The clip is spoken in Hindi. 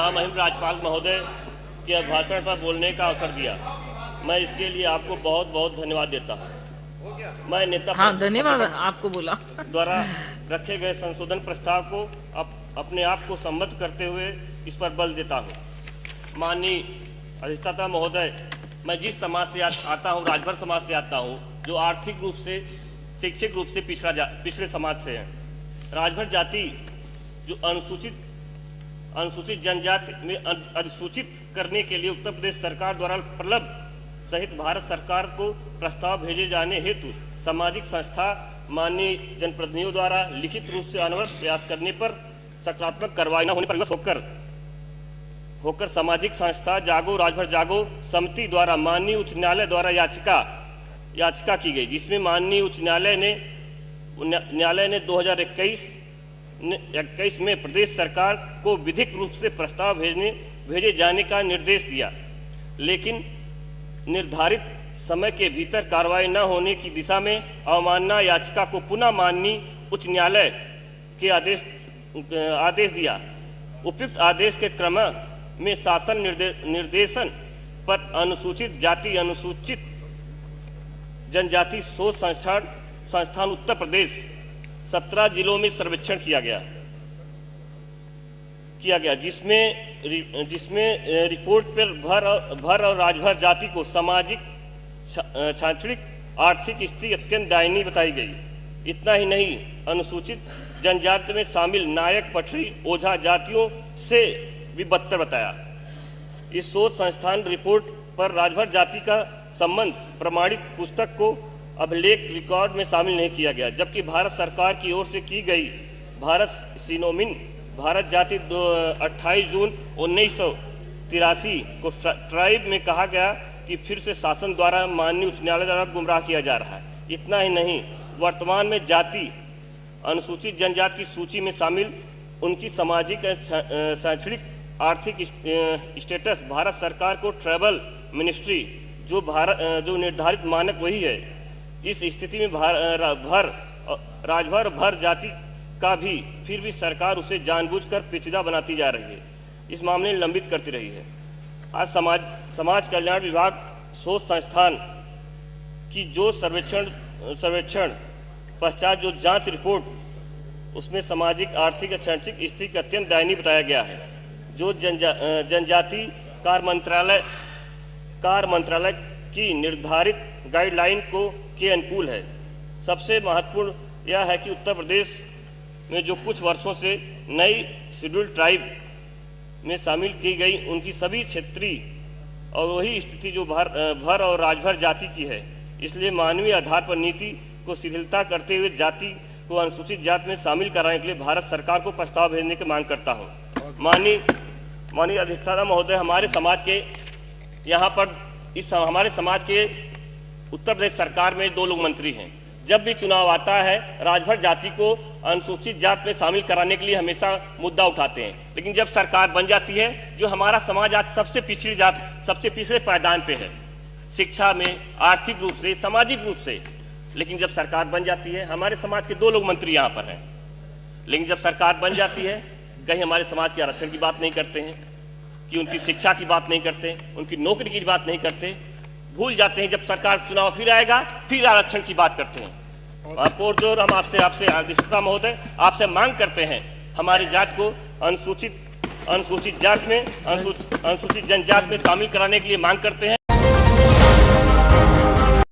महामहिम राज्यपाल महोदय के अभिभाषण पर बोलने का अवसर दिया। मैं इसके लिए आपको बहुत बहुत धन्यवाद देता हूँ। मैं नेता धन्यवाद आपको बोला द्वारा रखे गए संशोधन प्रस्ताव को अपने आप को सम्मत करते हुए इस पर बल देता हूँ। माननीय अधिष्ठाता महोदय, मैं जिस समाज से आता हूँ, राजभर समाज से आता हूँ, जो आर्थिक रूप से, शैक्षिक रूप से पिछड़े समाज से है। राजभर जाति जो अनुसूचित जनजाति में अधिसूचित करने के लिए उत्तर प्रदेश सरकार द्वारा प्रलब्ध सहित भारत सरकार को प्रस्ताव भेजे जाने हेतु सामाजिक संस्था माननीय जनप्रतिनिधियों द्वारा लिखित रूप से अनवरत प्रयास करने पर सकारात्मक कार्रवाई न होने पर विवश होकर सामाजिक संस्था जागो राजभर जागो समिति द्वारा माननीय उच्च न्यायालय द्वारा याचिका की गई, जिसमें माननीय उच्च न्यायालय ने 2021 में प्रदेश सरकार को विधिक रूप से प्रस्ताव भेजे जाने का निर्देश दिया, लेकिन निर्धारित समय के भीतर कार्रवाई न होने की दिशा में अवमानना याचिका को पुनः माननीय उच्च न्यायालय के आदेश दिया। उपयुक्त आदेश के क्रम में शासन निर्देशन पर अनुसूचित जाति अनुसूचित जनजाति शोध संस्थान उत्तर प्रदेश 17 जिलों में सर्वेक्षण किया गया, जिसमें रिपोर्ट पर भर और राजभर जाति को सामाजिक शैक्षणिक आर्थिक स्थिति अत्यंत दयनीय बताई गई। इतना ही नहीं, अनुसूचित जनजाति में शामिल नायक पटरी ओझा जातियों से भी बदतर बताया। इस शोध संस्थान रिपोर्ट पर राजभर जाति का संबंध प्रमाणित पुस्तक को अभिलेख रिकॉर्ड में शामिल नहीं किया गया, जबकि भारत सरकार की ओर से की गई भारत सिनोमिन भारत जाति 28 जून 1983 को ट्राइब में कहा गया कि फिर से शासन द्वारा माननीय उच्च न्यायालय द्वारा गुमराह किया जा रहा है। इतना ही नहीं, वर्तमान में जाति अनुसूचित जनजाति की सूची में शामिल उनकी सामाजिक शैक्षणिक आर्थिक स्टेटस भारत सरकार को ट्राइबल मिनिस्ट्री जो निर्धारित मानक वही है। इस स्थिति में राजभर भर जाति का भी फिर भी सरकार उसे जानबूझकर पेचीदा बनाती जा रही है, इस मामले में लंबित करती रही है। आज समाज कल्याण विभाग शोध संस्थान की जो सर्वेक्षण पश्चात जो जांच रिपोर्ट, उसमें सामाजिक आर्थिक और शैक्षिक स्थिति अत्यंत दयनीय बताया गया है, जो जनजाति कार्य मंत्रालय की निर्धारित गाइडलाइन के अनुकूल है। सबसे महत्वपूर्ण यह है कि उत्तर प्रदेश में जो कुछ वर्षों से नई शेड्यूल ट्राइब में शामिल की गई, उनकी सभी क्षेत्रीय और वही स्थिति जो भर और राजभर जाति की है। इसलिए मानवीय आधार पर नीति को शिथिलता करते हुए जाति को अनुसूचित जाति में शामिल कराने के लिए भारत सरकार को प्रस्ताव भेजने की मांग करता हूँ। माननीय अधिष्ठाता महोदय, हमारे समाज के यहाँ पर हमारे समाज के उत्तर प्रदेश सरकार में 2 लोग मंत्री हैं। जब भी चुनाव आता है, राजभर जाति को अनुसूचित जाति में शामिल कराने के लिए हमेशा मुद्दा उठाते हैं, लेकिन जब सरकार बन जाती है, जो हमारा समाज आज सबसे पिछड़ी जाति, सबसे पिछड़े पायदान पे है, शिक्षा में, आर्थिक रूप से, सामाजिक रूप से, लेकिन जब सरकार बन जाती है, हमारे समाज के 2 लोग मंत्री यहाँ पर हैं, लेकिन जब सरकार बन जाती है, कहीं हमारे समाज के आरक्षण की बात नहीं करते हैं, कि उनकी शिक्षा की बात नहीं करते, उनकी नौकरी की बात नहीं करते, भूल जाते हैं जब सरकार चुनाव फिर आएगा फिर आरक्षण की बात करते हैं। और जो हम आपसे अधिष्ठाता महोदय आपसे मांग करते हैं, हमारी जात को अनुसूचित जाति में, अनुसूचित जनजाति में शामिल कराने के लिए मांग करते हैं।